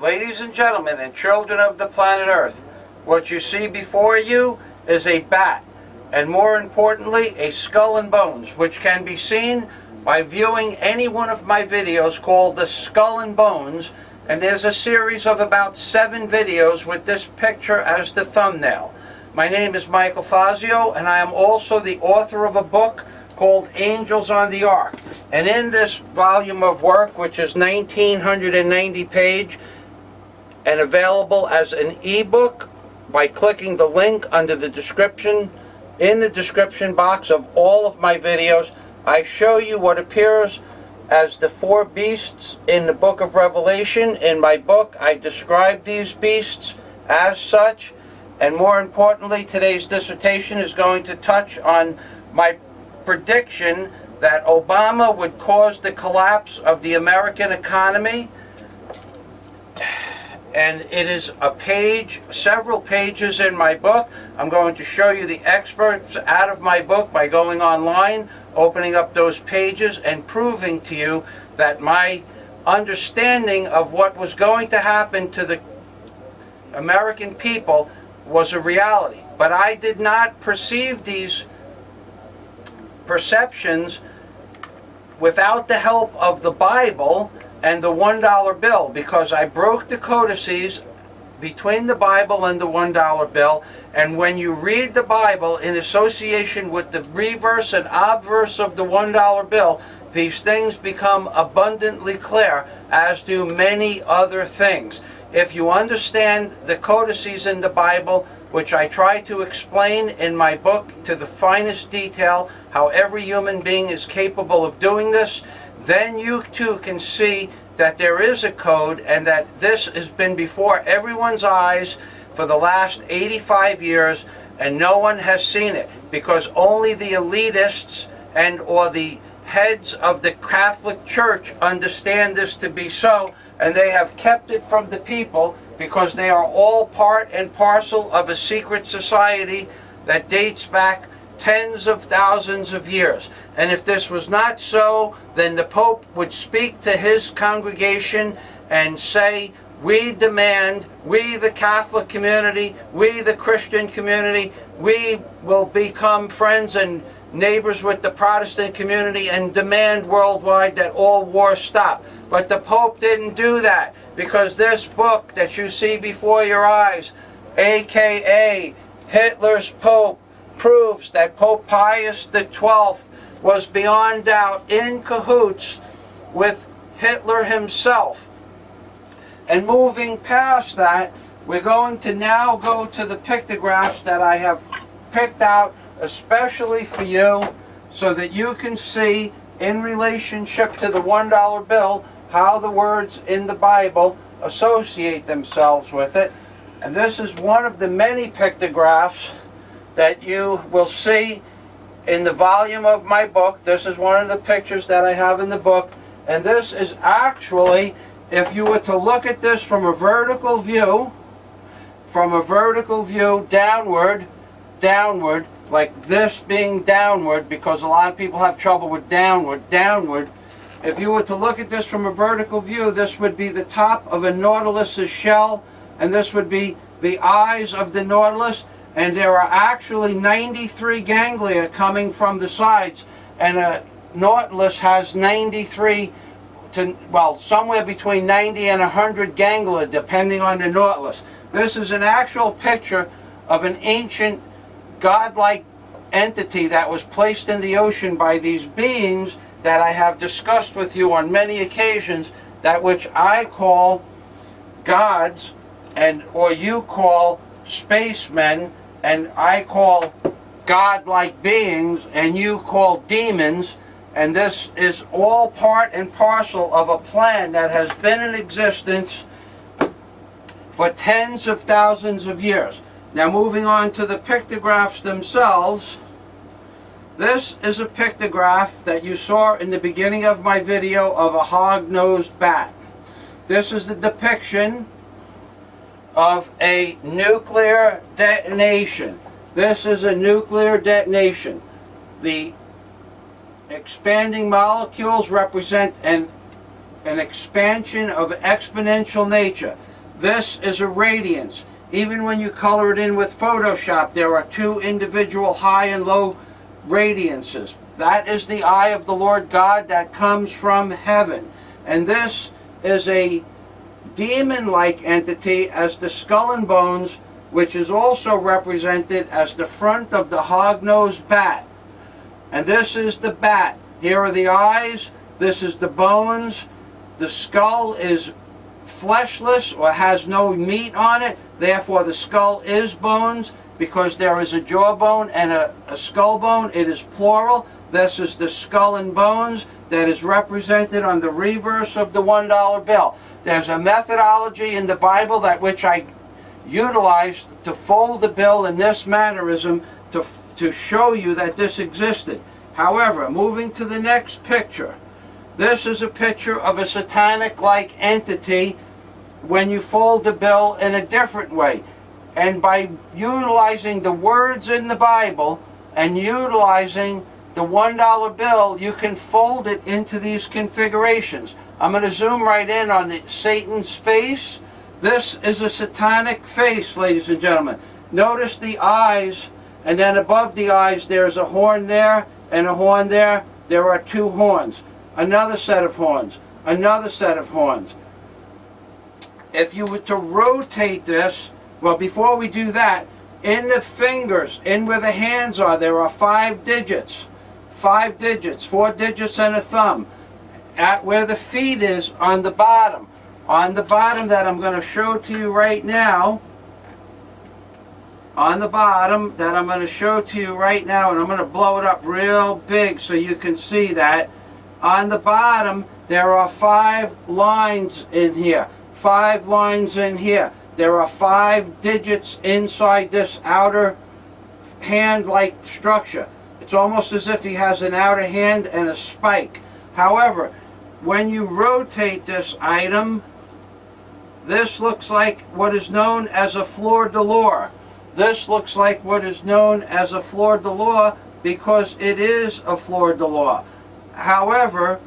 Ladies and gentlemen and children of the planet Earth, what you see before you is a bat, and more importantly, a skull and bones, which can be seen by viewing any one of my videos called the Skull and Bones, and there's a series of about 7 videos with this picture as the thumbnail. My name is Michael Fazio, and I am also the author of a book called Angels on the Ark. And in this volume of work, which is 1990 page, and available as an ebook by clicking the link under the description, in the description box of all of my videos, I show you what appears as the 4 beasts in the book of Revelation. In my book, I describe these beasts as such, and more importantly, today's dissertation is going to touch on my prediction that Obama would cause the collapse of the American economy. And it is a page, several pages in my book. I'm going to show you the excerpts out of my book by going online, opening up those pages, and proving to you that my understanding of what was going to happen to the American people was a reality. But I did not perceive these perceptions without the help of the Bible and the $1 bill, because I broke the codices between the Bible and the $1 bill. And when you read the Bible in association with the reverse and obverse of the $1 bill, these things become abundantly clear, as do many other things. If you understand the codices in the Bible, which I try to explain in my book to the finest detail, how every human being is capable of doing this, then you too can see that there is a code, and that this has been before everyone's eyes for the last 85 years, and no one has seen it, because only the elitists and or the heads of the Catholic Church understand this to be so, and they have kept it from the people because they are all part and parcel of a secret society that dates back tens of thousands of years. And if this was not so, then the Pope would speak to his congregation and say, we demand, we the Catholic community, we the Christian community, we will become friends and neighbors with the Protestant community and demand worldwide that all wars stop. But the Pope didn't do that, because this book that you see before your eyes, aka Hitler's Pope, proves that Pope Pius XII was beyond doubt in cahoots with Hitler himself. And moving past that, we're going to now go to the pictographs that I have picked out especially for you, so that you can see in relationship to the $1 bill how the words in the Bible associate themselves with it. And this is one of the many pictographs that you will see in the volume of my book. This is one of the pictures that I have in the book, and this is actually, if you were to look at this from a vertical view, downward, like this being downward, because a lot of people have trouble with downward. If you were to look at this from a vertical view, this would be the top of a Nautilus's shell, and this would be the eyes of the Nautilus. And there are actually 93 ganglia coming from the sides, and a Nautilus has 93 to, well, somewhere between 90 and 100 ganglia, depending on the Nautilus. This is an actual picture of an ancient godlike entity that was placed in the ocean by these beings that I have discussed with you on many occasions, that which I call gods, and or you call spacemen, and I call godlike beings, and you call demons. And this is all part and parcel of a plan that has been in existence for tens of thousands of years. Now, moving on to the pictographs themselves, this is a pictograph that you saw in the beginning of my video of a hog-nosed bat. This is the depiction of a nuclear detonation. This is a nuclear detonation. The expanding molecules represent an an expansion of exponential nature. This is a radiance. Even when you color it in with Photoshop, there are two individual high and low radiances. That is the eye of the Lord God that comes from heaven. And this is a demon-like entity as the skull and bones, which is also represented as the front of the hog-nosed bat. And this is the bat. Here are the eyes. This is the bones. The skull is fleshless or has no meat on it. Therefore, the skull is bones. Because there is a jawbone and a skull bone, it is plural. This is the skull and bones that is represented on the reverse of the $1 bill. There's a methodology in the Bible that which I utilized to fold the bill in this mannerism to show you that this existed. However, moving to the next picture, this is a picture of a satanic-like entity when you fold the bill in a different way. And by utilizing the words in the Bible and utilizing the $1 bill, you can fold it into these configurations. I'm going to zoom right in on Satan's face. This is a satanic face, ladies and gentlemen. Notice the eyes, and then above the eyes there's a horn there and a horn there. There are two horns. Another set of horns. Another set of horns. If you were to rotate this, well, before we do that, in the fingers, in where the hands are, there are 5 digits. 5 digits, 4 digits and a thumb. At where the feet is, on the bottom that I'm going to show to you right now, and I'm going to blow it up real big so you can see that. On the bottom, there are 5 lines in here. 5 lines in here. There are 5 digits inside this outer hand-like structure. It's almost as if he has an outer hand and a spike. However, when you rotate this item, this looks like what is known as a fleur-de-lis. This looks like what is known as a fleur-de-lis because it is a fleur-de-lis. However,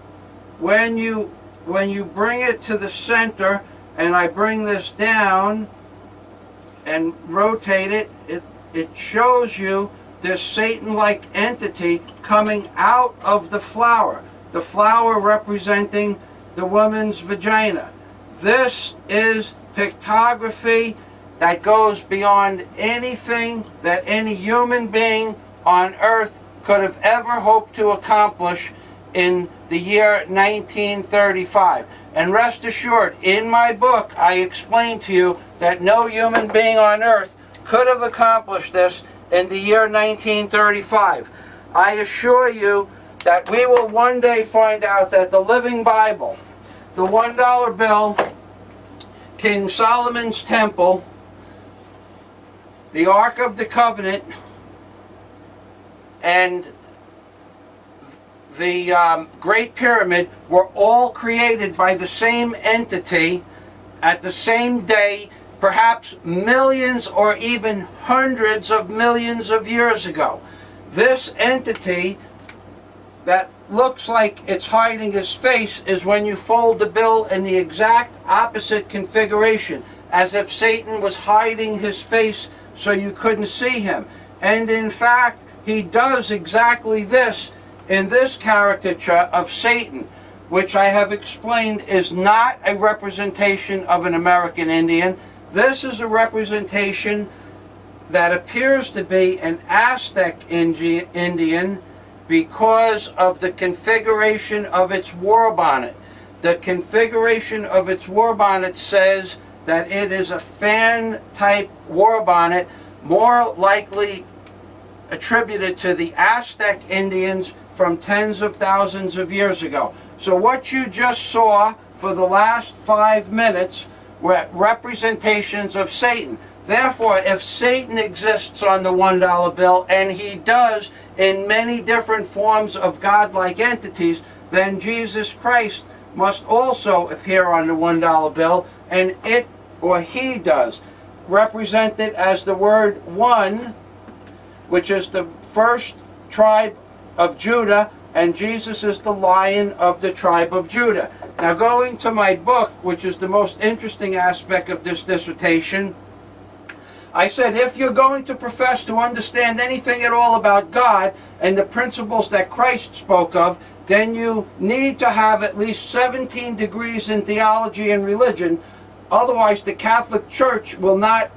when you bring it to the center, and I bring this down and rotate it, it shows you this Satan-like entity coming out of the flower representing the woman's vagina. This is pictography that goes beyond anything that any human being on earth could have ever hoped to accomplish in the year 1935. And rest assured, in my book, I explain to you that no human being on earth could have accomplished this in the year 1935. I assure you that we will one day find out that the Living Bible, the $1 bill, King Solomon's Temple, the Ark of the Covenant, and the Great Pyramid were all created by the same entity at the same day, perhaps millions or even hundreds of millions of years ago. This entity that looks like it's hiding his face is when you fold the bill in the exact opposite configuration, as if Satan was hiding his face so you couldn't see him. And in fact, he does exactly this in this caricature of Satan, which I have explained is not a representation of an American Indian. This is a representation that appears to be an Aztec Indian because of the configuration of its war bonnet. The configuration of its war bonnet says that it is a fan-type war bonnet, more likely attributed to the Aztec Indians from tens of thousands of years ago. So what you just saw for the last 5 minutes were representations of Satan. Therefore, if Satan exists on the $1 bill, and he does in many different forms of godlike entities, then Jesus Christ must also appear on the $1 bill, and it, or he does, represented as the word one, which is the first tribe of Judah, and Jesus is the Lion of the tribe of Judah. Now, going to my book, which is the most interesting aspect of this dissertation, I said, if you're going to profess to understand anything at all about God and the principles that Christ spoke of, then you need to have at least 17 degrees in theology and religion. Otherwise, the Catholic Church will not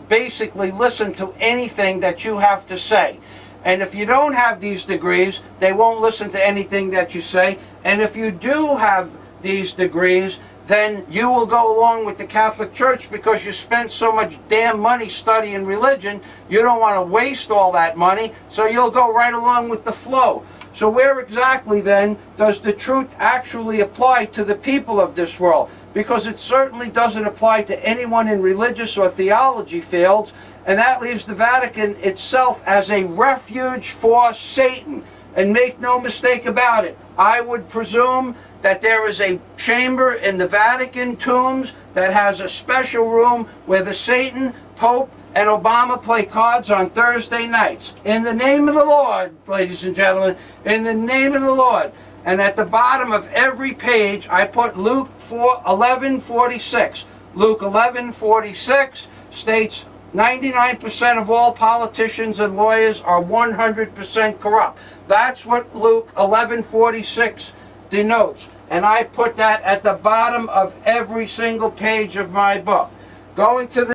basically listen to anything that you have to say. And if you don't have these degrees, they won't listen to anything that you say. And if you do have these degrees, then you will go along with the Catholic Church because you spent so much damn money studying religion. You don't want to waste all that money, so you'll go right along with the flow. So where exactly then does the truth actually apply to the people of this world? Because it certainly doesn't apply to anyone in religious or theology fields, and that leaves the Vatican itself as a refuge for Satan. And make no mistake about it, I would presume that there is a chamber in the Vatican tombs that has a special room where the Satan, Pope, and Obama play cards on Thursday nights. In the name of the Lord, ladies and gentlemen, in the name of the Lord. And at the bottom of every page, I put Luke 11:46. Luke 11:46 states 99% of all politicians and lawyers are 100% corrupt. That's what Luke 11:46 denotes. And I put that at the bottom of every single page of my book. Going to the